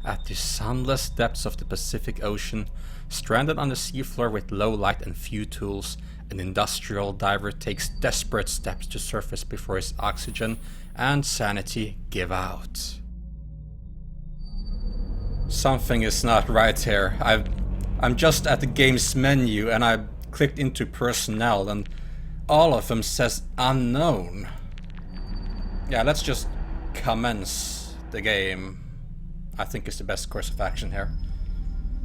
At the sunless depths of the Pacific Ocean, stranded on the seafloor with low light and few tools, an industrial diver takes desperate steps to surface before his oxygen and sanity give out. Something is not right here. I'm just at the game's menu and I clicked into personnel and all of them says unknown. Yeah, let's just commence the game. I think is the best course of action here.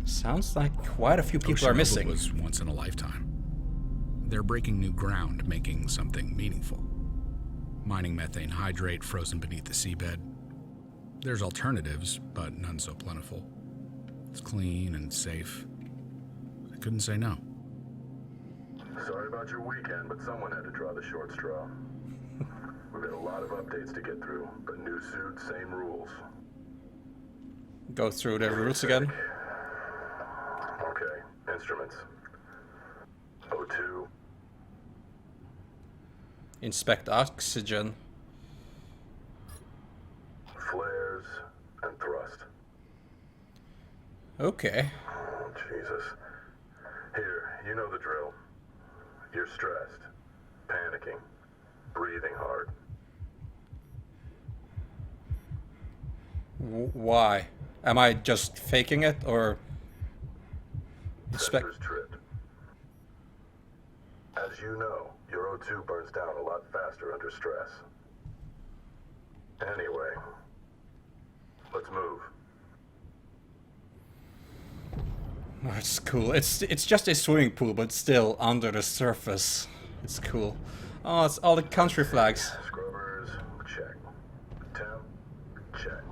Sounds like quite a few people are missing. Was once in a lifetime. They're breaking new ground, making something meaningful. Mining methane hydrate frozen beneath the seabed. There's alternatives, but none so plentiful. It's clean and safe. I couldn't say no. Sorry about your weekend, but someone had to draw the short straw. We've got a lot of updates to get through, but new suit, same rules. Go through the rules again. Okay, instruments. O2. Inspect oxygen. Flares and thrust. Okay. Oh, Jesus. Here, you know the drill. You're stressed, panicking, breathing hard. Why? Am I just faking it, or... Sensors tripped. As you know, your O2 burns down a lot faster under stress. Anyway, let's move. Oh, it's cool. It's just a swimming pool, but still under the surface. It's cool. Oh, it's all the country flags. Scrubbers, check. Temp, check.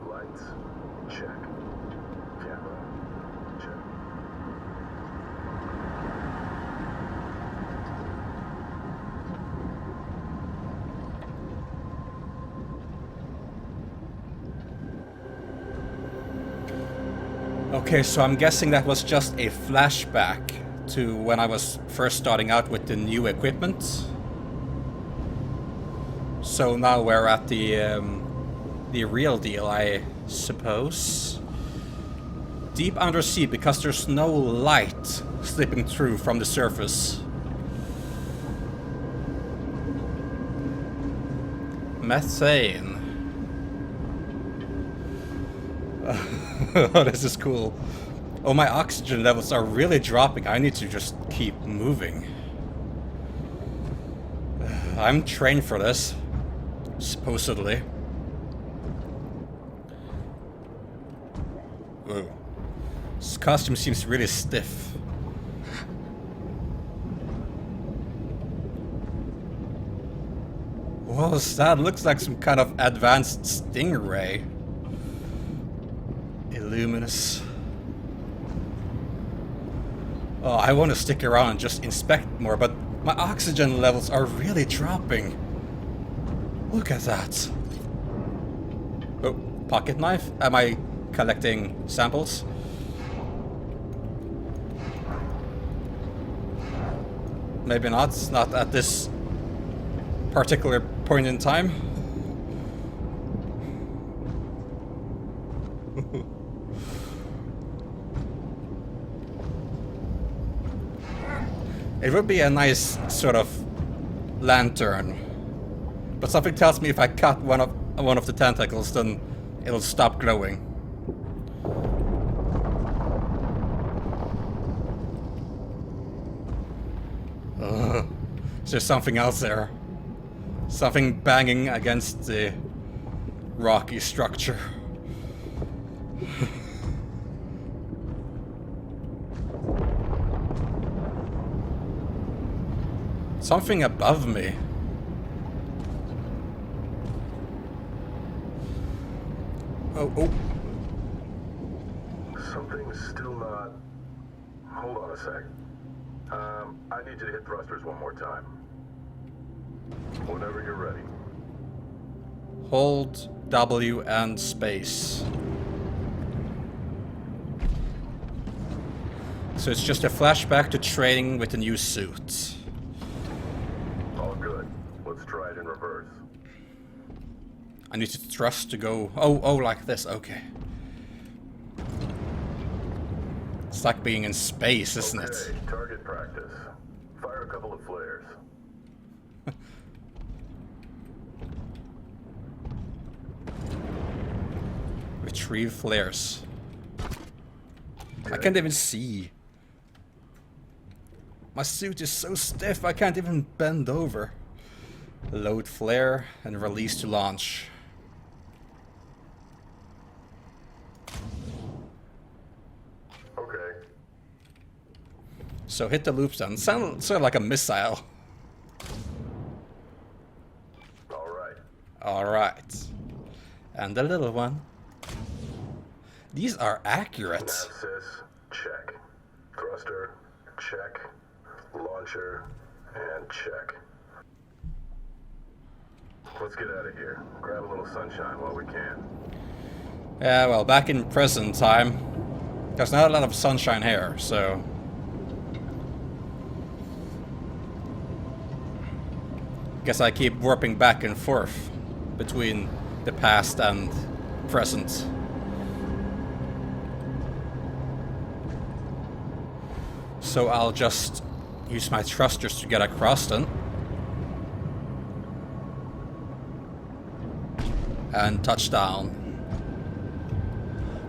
Lights, check. Camera, check. Okay, so I'm guessing that was just a flashback to when I was first starting out with the new equipment. So now we're at the real deal, I suppose. Deep undersea because there's no light slipping through from the surface. Methane. Oh, this is cool. Oh, my oxygen levels are really dropping. I need to just keep moving. I'm trained for this. Supposedly. Whoa. This costume seems really stiff. What was that? Looks like some kind of advanced stingray. Luminous. Oh, I want to stick around and just inspect more, but my oxygen levels are really dropping. Look at that. Oh, pocket knife? Am I collecting samples? Maybe not. Not at this particular point in time. It would be a nice sort of lantern, but something tells me if I cut one of the tentacles, then it'll stop glowing. Is there something else there? Something banging against the rocky structure. Something above me. Oh. Something's still not... Hold on a sec. I need you to hit thrusters one more time. Whenever you're ready. Hold W and space. So it's just a flashback to training with the new suit. All good. Let's try it in reverse. I need to thrust to go... Oh, like this, okay. It's like being in space, isn't it? Okay, target practice. Fire a couple of flares. Retrieve flares. I can't even see. My suit is so stiff I can't even bend over. Load flare and release to launch. Okay. So hit the loops then. Sound like a missile. Alright. Alright. And the little one. These are accurate. Narcosis, check. Thruster, check. Launcher, and check. Let's get out of here. Grab a little sunshine while we can. Yeah, well, back in present time, there's not a lot of sunshine here, so... Guess I keep warping back and forth between the past and present. So I'll just use my thrusters to get across then. And touch down.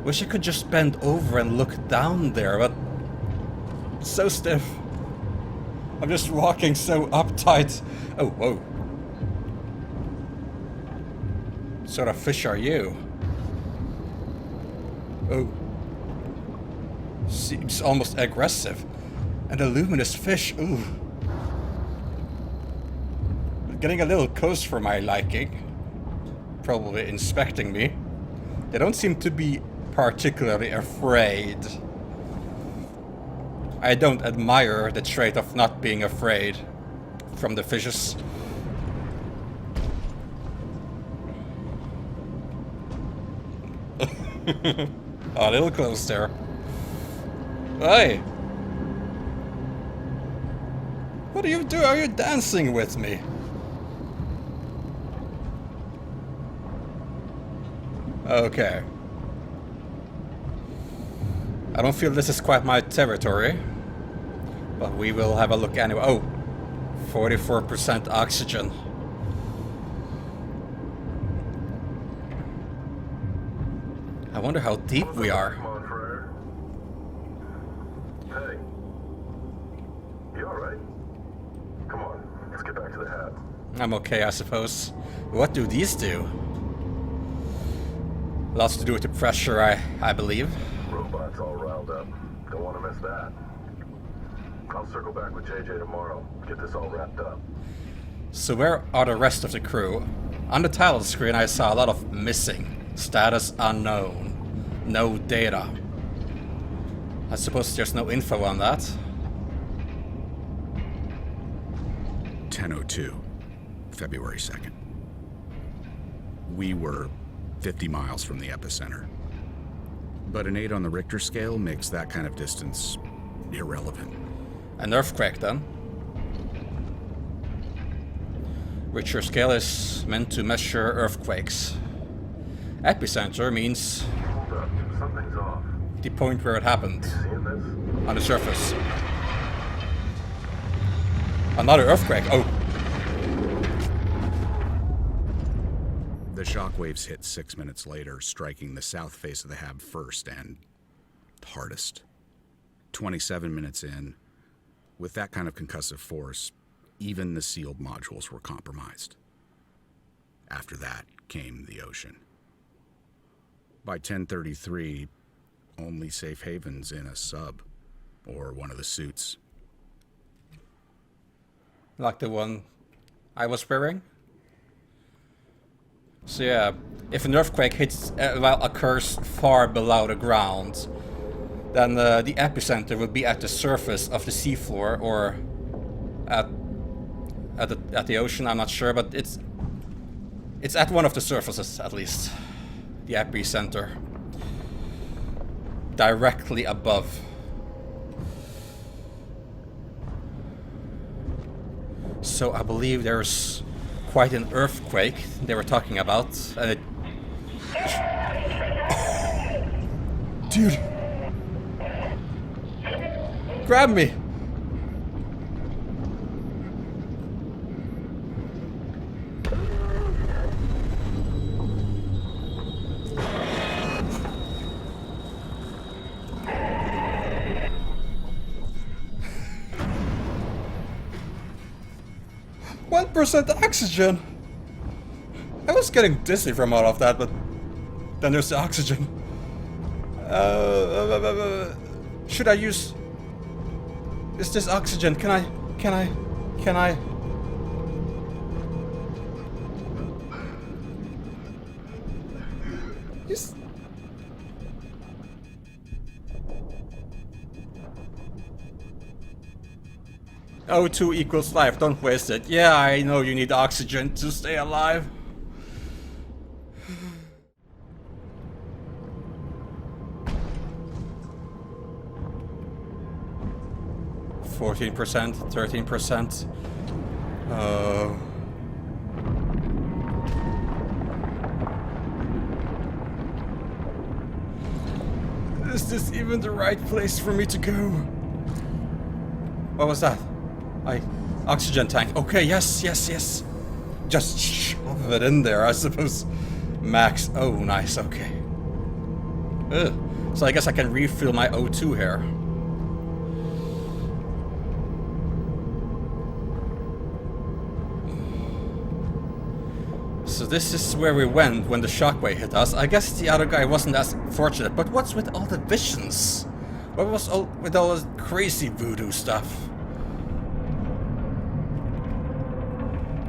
Wish I could just bend over and look down there, but it's so stiff. I'm just walking so uptight. Oh, whoa. What sort of fish are you? Oh. Seems almost aggressive. And a luminous fish, ooh. Getting a little close for my liking. Probably inspecting me. They don't seem to be particularly afraid. I don't admire the trait of not being afraid from the fishes. A little close there. Hey! What do you do? Are you dancing with me? Okay. I don't feel this is quite my territory. But we will have a look anyway. Oh! 44% oxygen. I wonder how deep we are. Come on, Frere. Hey. You alright? Come on, let's get back to the hab. I'm okay, I suppose. What do these do? Lots to do with the pressure, I believe. Robots all riled up. Don't want to miss that. I'll circle back with JJ tomorrow. Get this all wrapped up. So where are the rest of the crew? On the title screen I saw a lot of missing. Status unknown. No data. I suppose there's no info on that. 10:02, February 2nd. We were 50 miles from the epicenter. But an 8 on the Richter scale makes that kind of distance irrelevant. An earthquake then? Richter scale is meant to measure earthquakes. Epicenter means Hold up, something's off. the point where it happened. Seeing this? On the surface. Another earthquake. Oh. The shockwaves hit 6 minutes later, striking the south face of the hab first and hardest. 27 minutes in, with that kind of concussive force, even the sealed modules were compromised. After that came the ocean. By 10:33, only safe havens in a sub or one of the suits. Like the one I was wearing. So yeah, if an earthquake occurs far below the ground, then the epicenter would be at the surface of the seafloor or at the ocean. I'm not sure, but it's at one of the surfaces at least. The epicenter, directly above. So I believe there's quite an earthquake they were talking about, and it... Dude! grab me. % oxygen. I was getting dizzy from all of that, but then there's the oxygen. Should I use... Is this oxygen? Can I... Is... O2 equals life, don't waste it. Yeah, I know you need oxygen to stay alive. 14%, 13%. Is this even the right place for me to go? What was that? Oxygen tank. Okay, yes. Just shove it in there, I suppose. Max. Oh, nice, okay. Ugh. So I guess I can refill my O2 here. So this is where we went when the shockwave hit us. I guess the other guy wasn't as fortunate, but what's with all the visions? What was with all this crazy voodoo stuff?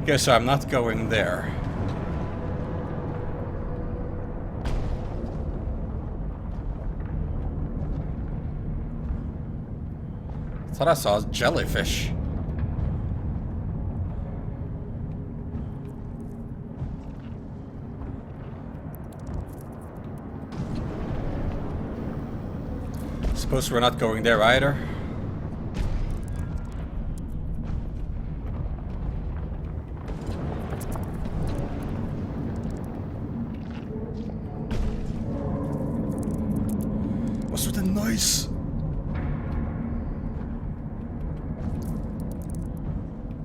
Okay, so I'm not going there. I thought I saw a jellyfish. Suppose we're not going there either. What's with the noise?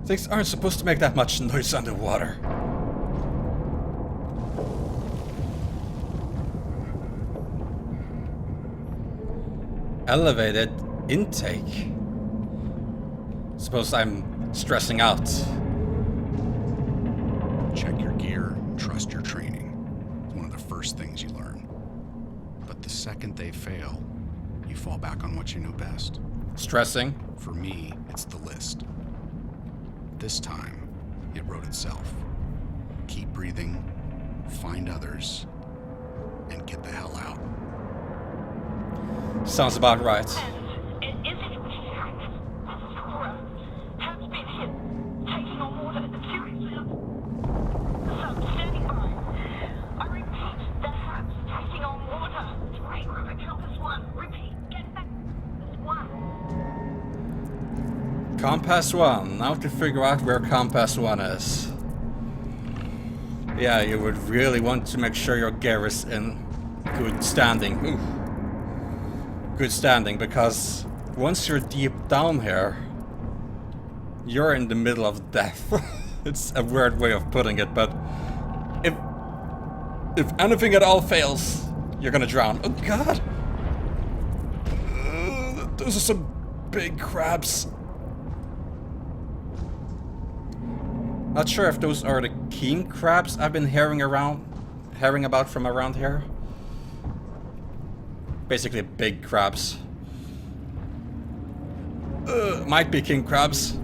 Things aren't supposed to make that much noise underwater. Elevated intake. Suppose I'm stressing out. Check your gear, trust your training. It's one of the first things you learn. But the second they fail, you fall back on what you know best. Stressing? For me, it's the list. This time, it wrote itself. Keep breathing, find others, and get the hell out. Sounds about right. It is hit. Flora has been hit. Taking on water. Seriously. Some standing by. I repeat, the hat's taking on water. Right, Robert, help us one. Repeat, get back. One. Compass 1. Now to figure out where Compass 1 is. Yeah, you would really want to make sure your gear is in good standing. Ooh. Good standing, because once you're deep down here, you're in the middle of death. It's a weird way of putting it, but if anything at all fails, you're gonna drown. Oh god! Those are some big crabs. Not sure if those are the king crabs I've been hearing about from around here. Basically big crabs. Might be king crabs.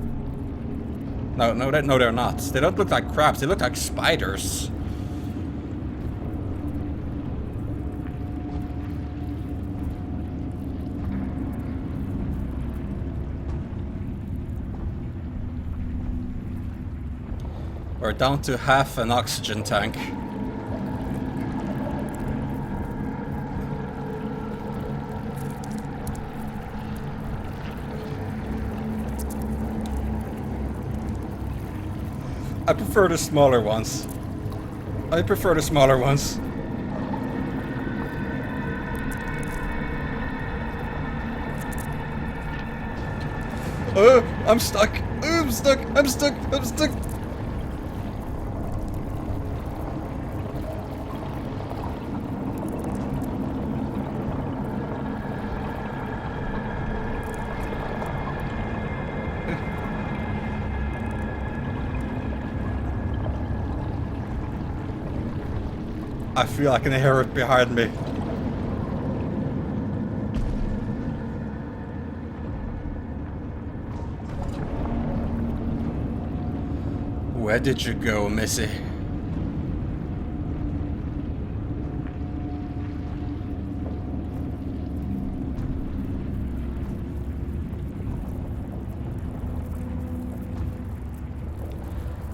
No, they're not. They don't look like crabs. They look like spiders. We're down to half an oxygen tank. I prefer the smaller ones. Oh, I'm stuck. Oh, I'm stuck. I'm stuck. I'm stuck. I feel I can hear it behind me. Where did you go, Missy? I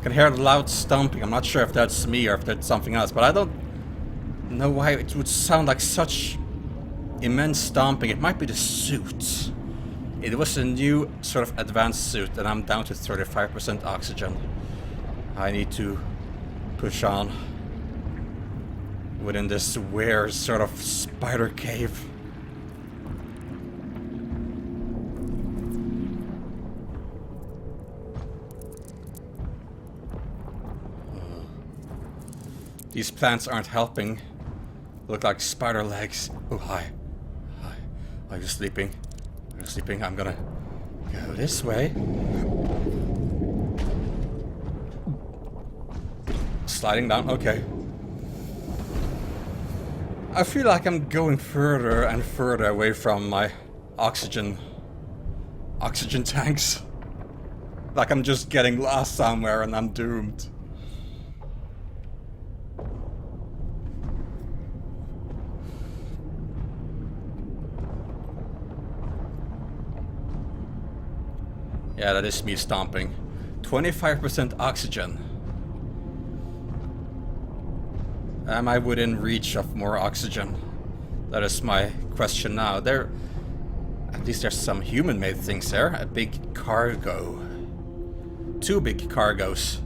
can hear the loud stomping. I'm not sure if that's me or if that's something else, but I don't know why it would sound like such immense stomping. It might be the suit. It was a new sort of advanced suit, and I'm down to 35% oxygen. I need to push on within this weird sort of spider cave. These plants aren't helping. Look like spider legs. Oh, hi. Hi. Are you sleeping? Are you sleeping? I'm gonna go this way. Sliding down, okay. I feel like I'm going further and further away from my oxygen tanks. Like I'm just getting lost somewhere and I'm doomed. Yeah, that is me stomping. 25% oxygen. Am I within reach of more oxygen? That is my question now. At least there's some human-made things there. A big cargo. 2 big cargos.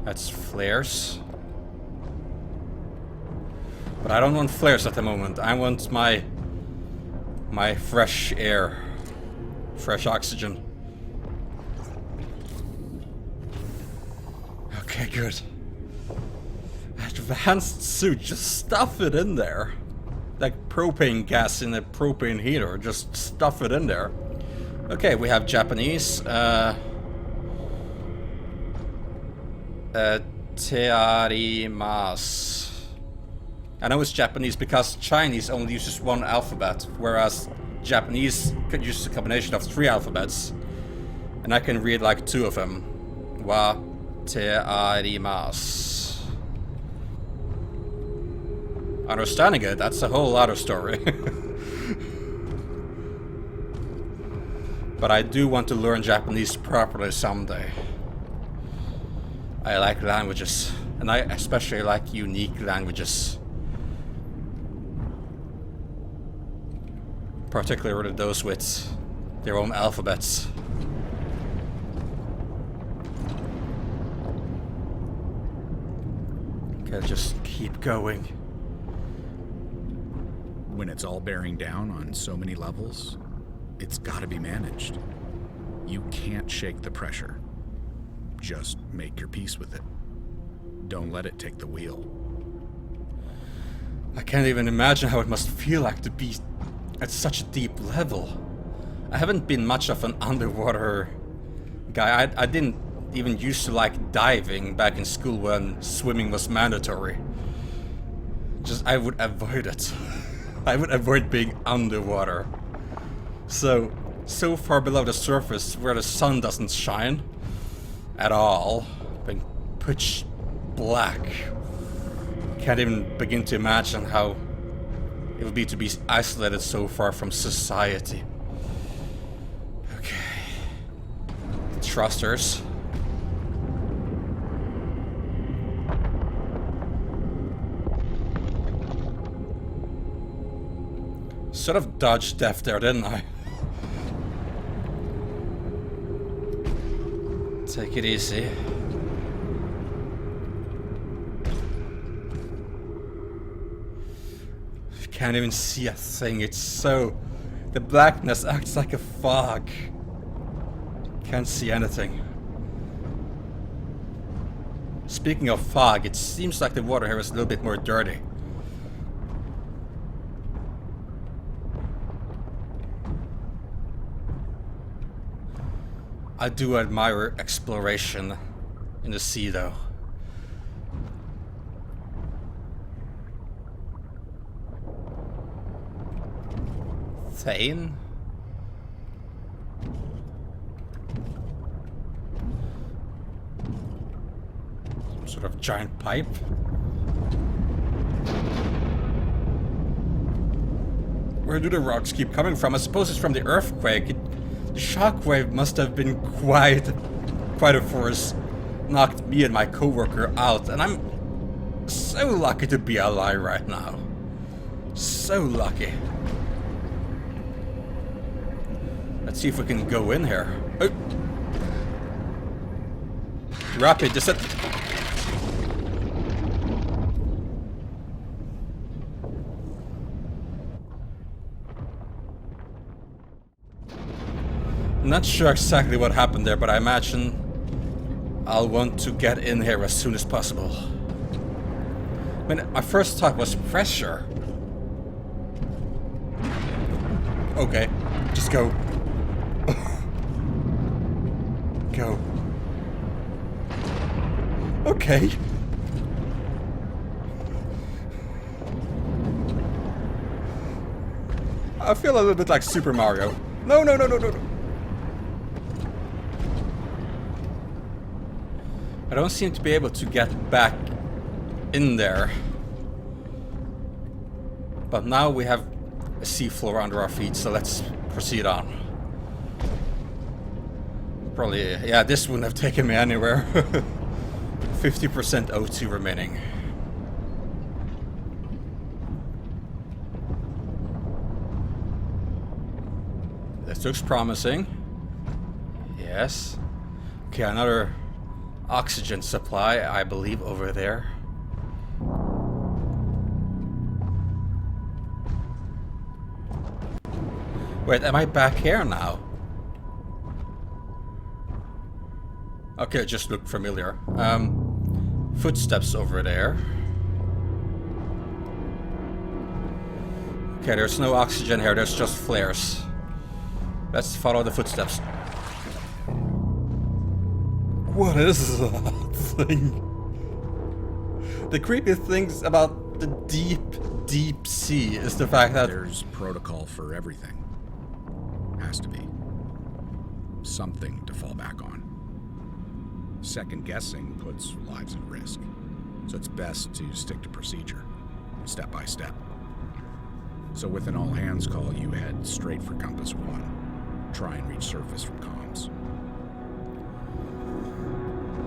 That's flares. But I don't want flares at the moment. I want my fresh air. Fresh oxygen. Okay, good. Advanced suit, just stuff it in there. Like propane gas in a propane heater, just stuff it in there. Okay, we have Japanese. Tearimasu. I know it's Japanese because Chinese only uses 1 alphabet, whereas Japanese could use a combination of 3 alphabets. And I can read like 2 of them. Wa te arimasu. Understanding it, that's a whole other story. But I do want to learn Japanese properly someday. I like languages, and I especially like unique languages. Particularly those with their own alphabets. Okay, just keep going. When it's all bearing down on so many levels, it's gotta be managed. You can't shake the pressure. Just make your peace with it. Don't let it take the wheel. I can't even imagine how it must feel like to be at such a deep level. I haven't been much of an underwater guy. I didn't even used to like diving back in school when swimming was mandatory. I would avoid it. I would avoid being underwater. So far below the surface where the sun doesn't shine at all, being pitch black. Can't even begin to imagine how it would be to be isolated so far from society. Okay. Thrusters. Sort of dodged death there, didn't I? Take it easy. can't even see a thing. It's so... The blackness acts like a fog. Can't see anything. Speaking of fog, it seems like the water here is a little bit more dirty. I do admire exploration in the sea, though. Thane? Some sort of giant pipe? Where do the rocks keep coming from? I suppose it's from the earthquake. The shockwave must have been quite a force. Knocked me and my coworker out, and I'm so lucky to be alive right now. So lucky. Let's see if we can go in here. Oh. Rapid descent. Not sure exactly what happened there, but I imagine I'll want to get in here as soon as possible. I mean, my first thought was pressure. Okay, just go. Go. Okay. I feel a little bit like Super Mario. No, no, no, no, no, no. I don't seem to be able to get back in there. But now we have a seafloor under our feet, so let's proceed on. Probably, yeah, this wouldn't have taken me anywhere. 50% O2 remaining. This looks promising. Yes. Okay, another oxygen supply, I believe, over there. Wait, am I back here now? Okay, it just looked familiar. Footsteps over there. Okay, there's no oxygen here, there's just flares. Let's follow the footsteps. What is that thing? The creepy things about the deep, deep sea is the fact that... There's protocol for everything. Has to be. Something to fall back on. Second guessing puts lives at risk. So it's best to stick to procedure, step by step. So with an all-hands call, you head straight for Compass 1. Try and reach surface from comms.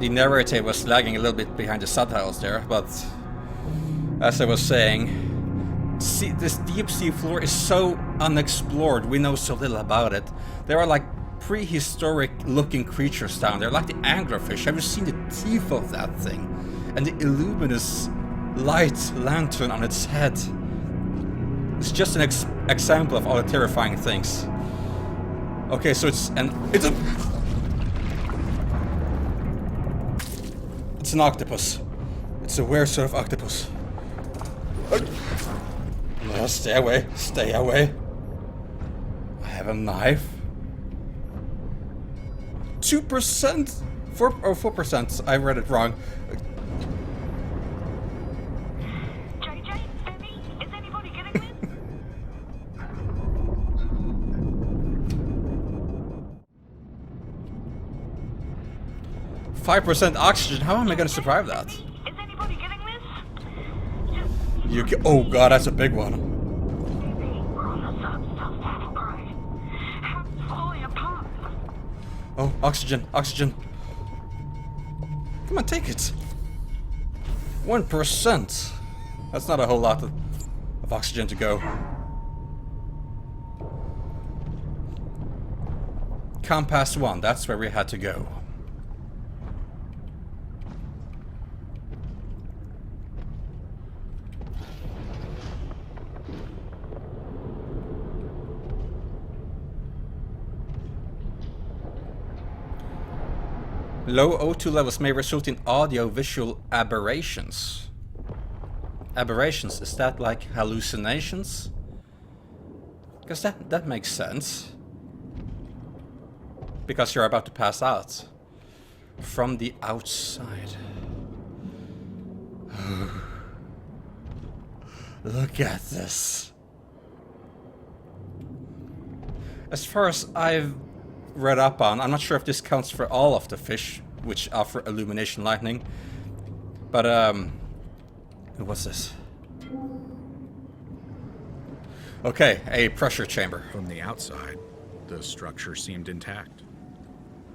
The narrator was lagging a little bit behind the subtitles there, but as I was saying, this deep sea floor is so unexplored. We know so little about it. There are like prehistoric looking creatures down there, like the anglerfish. Have you seen the teeth of that thing? And the illuminous light lantern on its head. It's just an example of all the terrifying things. Okay, so it's an octopus. It's a weird sort of octopus. No, stay away. Stay away. I have a knife. 2%? 4%. I read it wrong. JJ, Debbie, is anybody getting this? 5% oxygen. How am I going to survive that? Is anybody getting this? Oh god, that's a big one. Debbie, we're on the substance side. House falling apart. Oh, oxygen, oxygen. Come on, take it. 1%. That's not a whole lot of oxygen to go. Compass 1, that's where we had to go. Low O2 levels may result in audio-visual aberrations. Aberrations, is that like hallucinations? Because that makes sense. Because you're about to pass out. From the outside. Look at this. As far as I've read up on, I'm not sure if this counts for all of the fish which offer illumination lightning. But what's this? Okay, a pressure chamber. From the outside, the structure seemed intact.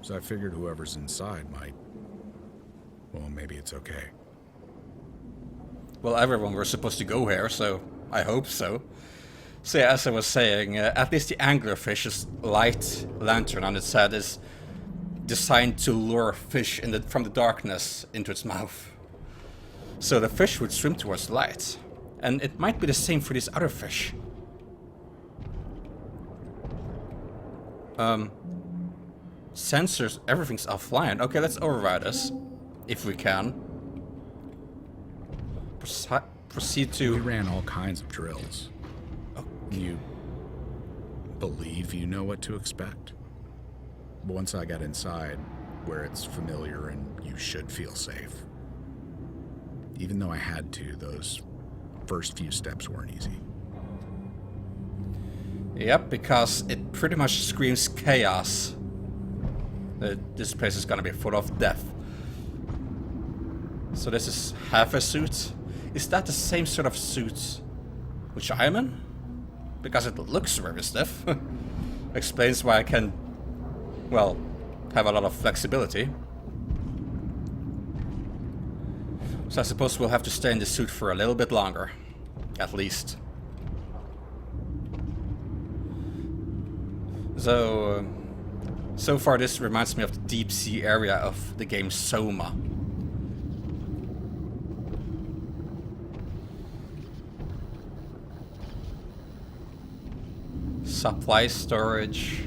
So I figured whoever's inside might... Well, maybe it's okay. Well, everyone was supposed to go here, so I hope so. So yeah, as I was saying, at least the anglerfish's light lantern on its head is designed to lure fish from the darkness into its mouth. So the fish would swim towards the light. And it might be the same for these other fish. Sensors, everything's offline. Okay, let's override this, if we can. Proceed to... We ran all kinds of drills. Okay. You believe you know what to expect? But once I got inside, where it's familiar and you should feel safe. Even though I had to, those first few steps weren't easy. Yep, because it pretty much screams chaos. This place is gonna be full of death. So this is half a suit. Is that the same sort of suit which I am in? Because it looks very stiff. Explains why I can, well, have a lot of flexibility. So I suppose we'll have to stay in the suit for a little bit longer. At least. So far this reminds me of the deep sea area of the game Soma. Supply storage.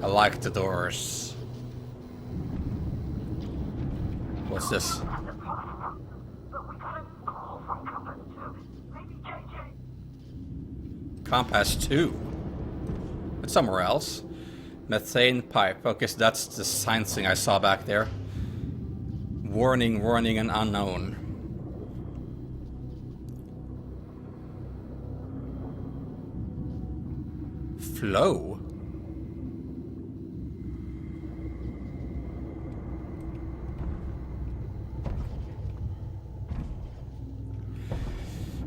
I like the doors. What's this? But we got a call from Company 2. Maybe JJ. Compass 2. It's somewhere else. Methane pipe. Okay, so that's the sign thing I saw back there. Warning, warning, and unknown. Flow?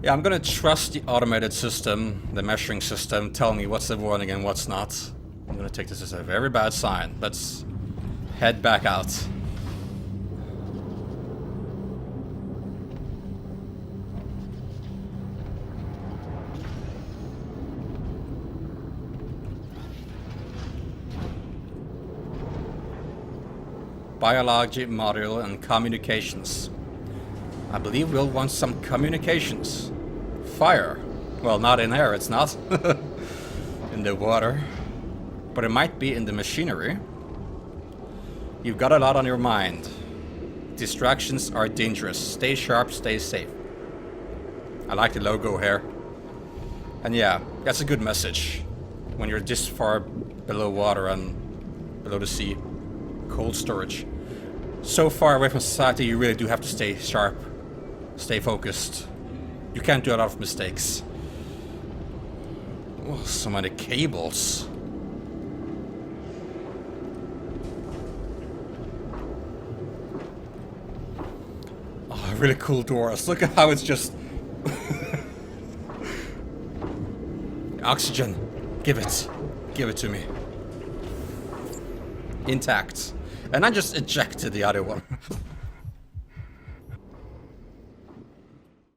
Yeah, I'm gonna trust the automated system, the measuring system, telling me what's the warning and what's not. I'm gonna take this as a very bad sign. Let's head back out. Biology module and communications. I believe we'll want some communications. Fire. Well, not in air, it's not. In the water. But it might be in the machinery. You've got a lot on your mind. Distractions are dangerous. Stay sharp, stay safe. I like the logo here. And yeah, that's a good message. When you're this far below water and below the sea. Cold storage. So far away from society, you really do have to stay sharp. Stay focused. You can't do a lot of mistakes. Oh, so many cables. Oh, really cool doors. Look at how it's just... Oxygen. Give it. Give it to me. Intact. And I just ejected the other one.